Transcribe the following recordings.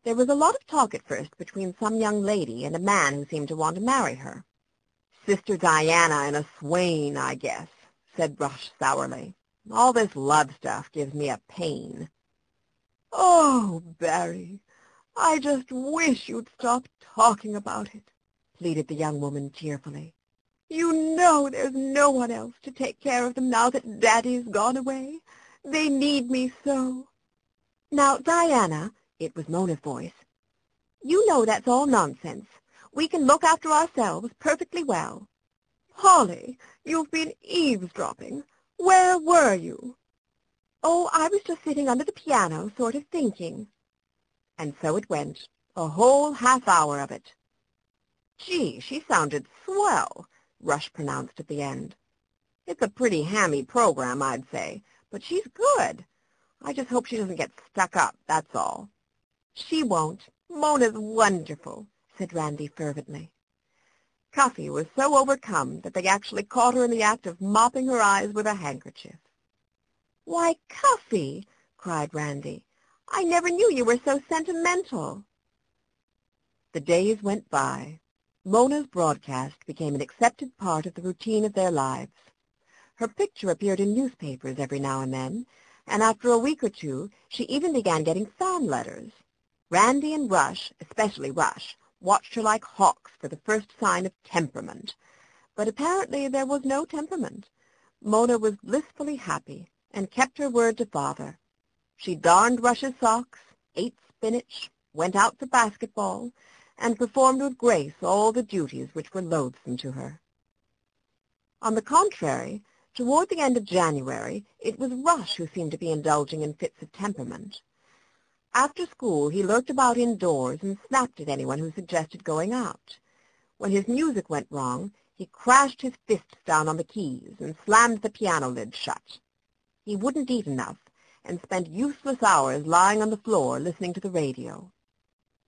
There was a lot of talk at first between some young lady and a man who seemed to want to marry her. Sister Diana and a swain, I guess, said Rush sourly. All this love stuff gives me a pain. Oh, Barry, I just wish you'd stop talking about it, pleaded the young woman tearfully. You know there's no one else to take care of them now that Daddy's gone away. They need me so. Now, Diana, it was Mona's voice, you know that's all nonsense. We can look after ourselves perfectly well. Polly, you've been eavesdropping. Where were you? Oh, I was just sitting under the piano, sort of thinking. And so it went, a whole half-hour of it. Gee, she sounded swell, Rush pronounced at the end. It's a pretty hammy program, I'd say, but she's good. I just hope she doesn't get stuck up, that's all. She won't. Mona's wonderful, said Randy fervently. Cuffy was so overcome that they actually caught her in the act of mopping her eyes with a handkerchief. Why, Cuffy, cried Randy, I never knew you were so sentimental. The days went by. Mona's broadcast became an accepted part of the routine of their lives. Her picture appeared in newspapers every now and then, and after a week or two she even began getting fan letters. Randy and Rush, especially Rush, watched her like hawks for the first sign of temperament. But apparently there was no temperament. Mona was blissfully happy and kept her word to Father. She darned Rush's socks, ate spinach, went out for basketball, and performed with grace all the duties which were loathsome to her. On the contrary, toward the end of January, it was Rush who seemed to be indulging in fits of temperament. After school, he lurked about indoors and snapped at anyone who suggested going out. When his music went wrong, he crashed his fists down on the keys and slammed the piano lid shut. He wouldn't eat enough and spent useless hours lying on the floor listening to the radio.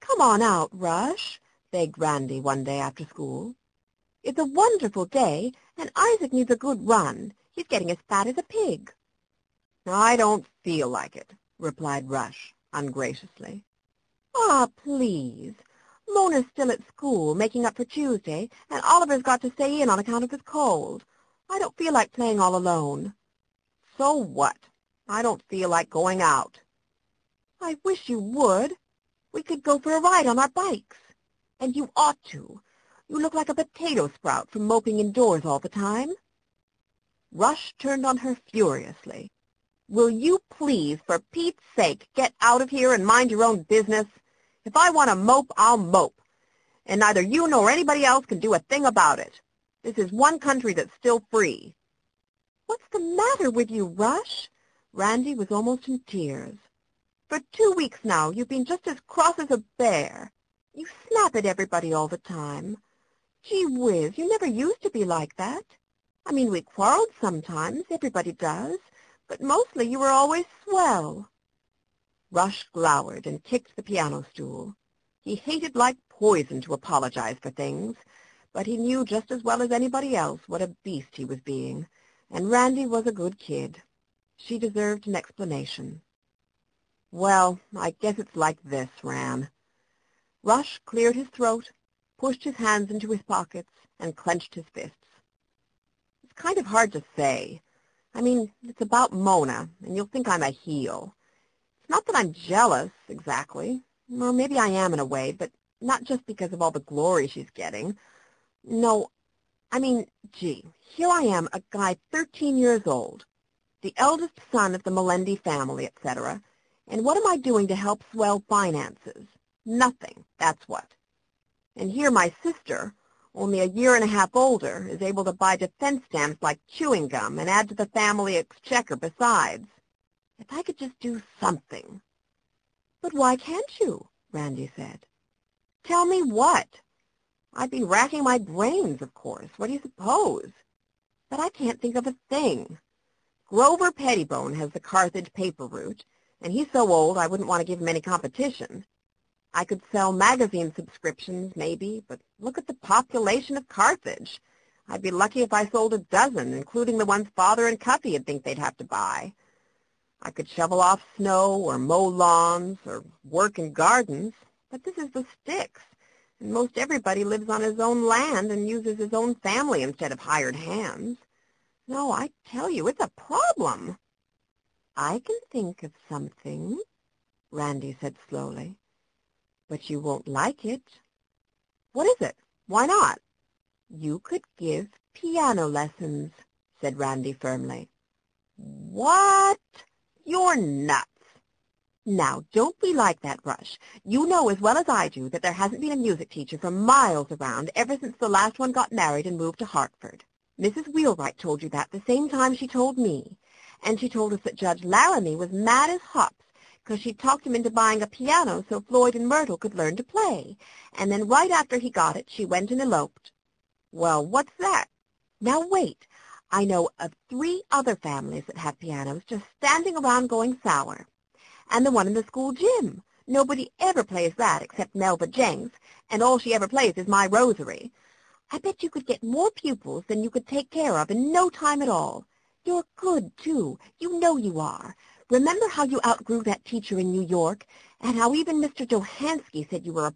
Come on out, Rush, begged Randy one day after school. It's a wonderful day, and Isaac needs a good run. He's getting as fat as a pig. I don't feel like it, replied Rush ungraciously. Ah, please. Mona's still at school, making up for Tuesday, and Oliver's got to stay in on account of his cold. I don't feel like playing all alone. So what? I don't feel like going out. I wish you would. We could go for a ride on our bikes. And you ought to. You look like a potato sprout from moping indoors all the time. Rush turned on her furiously. Will you please, for Pete's sake, get out of here and mind your own business? If I want to mope, I'll mope. And neither you nor anybody else can do a thing about it. This is one country that's still free. What's the matter with you, Rush? Randy was almost in tears. For 2 weeks now, you've been just as cross as a bear. You snap at everybody all the time. Gee whiz, you never used to be like that. I mean, we quarreled sometimes, everybody does, but mostly you were always swell. Rush glowered and kicked the piano stool. He hated like poison to apologize for things, but he knew just as well as anybody else what a beast he was being, and Randy was a good kid. She deserved an explanation. Well, I guess it's like this, Ran. Rush cleared his throat, pushed his hands into his pockets, and clenched his fists. It's kind of hard to say. I mean, it's about Mona, and you'll think I'm a heel. It's not that I'm jealous, exactly. Or maybe I am in a way, but not just because of all the glory she's getting. No, I mean, gee, here I am, a guy 13 years old, the eldest son of the Melendi family, etc., and what am I doing to help swell finances? Nothing, that's what. And here my sister, only a year and a half older, is able to buy defense stamps like chewing gum and add to the family exchequer besides. If I could just do something. But why can't you? Randy said. Tell me what? I've been racking my brains, of course. What do you suppose? But I can't think of a thing. Grover Pettibone has the Carthage paper route, and he's so old I wouldn't want to give him any competition. I could sell magazine subscriptions, maybe, but look at the population of Carthage. I'd be lucky if I sold a dozen, including the ones Father and Cuffy would think they'd have to buy. I could shovel off snow or mow lawns or work in gardens. But this is the sticks, and most everybody lives on his own land and uses his own family instead of hired hands. No, I tell you, it's a problem." "I can think of something," Randy said slowly, "but you won't like it." "What is it? Why not?" "You could give piano lessons," said Randy firmly. "What? You're nuts." "Now, don't be like that, Rush. You know as well as I do that there hasn't been a music teacher for miles around ever since the last one got married and moved to Hartford. Mrs. Wheelwright told you that the same time she told me, and she told us that Judge Laramie was mad as hops because she talked him into buying a piano so Floyd and Myrtle could learn to play, and then right after he got it, she went and eloped." "Well, what's that?" "Now, wait. I know of 3 other families that have pianos just standing around going sour. And the one in the school gym. Nobody ever plays that except Melba Jenks, and all she ever plays is My Rosary. I bet you could get more pupils than you could take care of in no time at all. You're good, too. You know you are. Remember how you outgrew that teacher in New York, and how even Mr. Johansky said you were a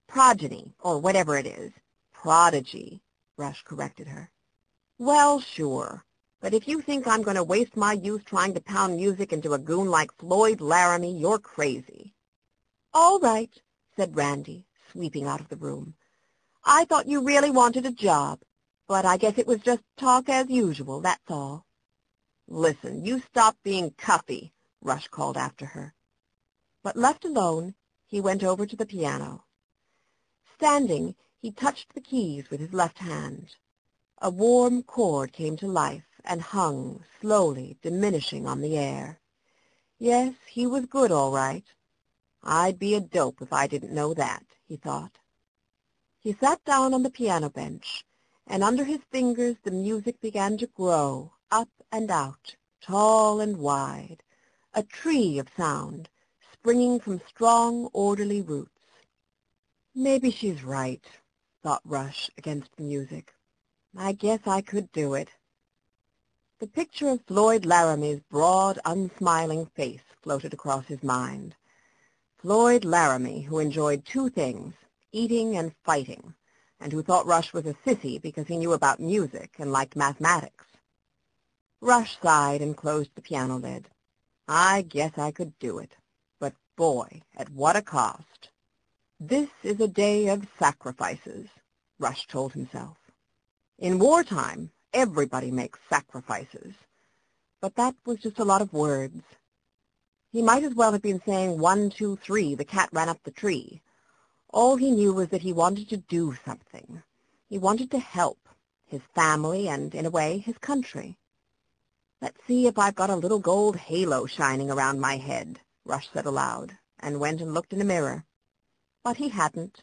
progeny, or whatever it is." "Prodigy," Rush corrected her. "Well, sure. But if you think I'm going to waste my youth trying to pound music into a goon like Floyd Laramie, you're crazy." "All right," said Randy, sweeping out of the room. "I thought you really wanted a job, but I guess it was just talk as usual, that's all." "Listen, you stop being cuffy," Rush called after her. But left alone, he went over to the piano. Standing, he touched the keys with his left hand. A warm chord came to life and hung, slowly diminishing on the air. Yes, he was good, all right. I'd be a dope if I didn't know that, he thought. He sat down on the piano bench, and under his fingers the music began to grow, up and out, tall and wide, a tree of sound, springing from strong, orderly roots. "Maybe she's right," thought Rush against the music. "I guess I could do it." The picture of Floyd Laramie's broad, unsmiling face floated across his mind. Floyd Laramie, who enjoyed 2 things, eating and fighting, and who thought Rush was a sissy because he knew about music and liked mathematics. Rush sighed and closed the piano lid. "I guess I could do it. But boy, at what a cost." "This is a day of sacrifices," Rush told himself. In wartime, everybody makes sacrifices. But that was just a lot of words. He might as well have been saying 1, 2, 3, the cat ran up the tree. All he knew was that he wanted to do something. He wanted to help his family and, in a way, his country. "Let's see if I've got a little gold halo shining around my head," Rush said aloud, and went and looked in a mirror. But he hadn't.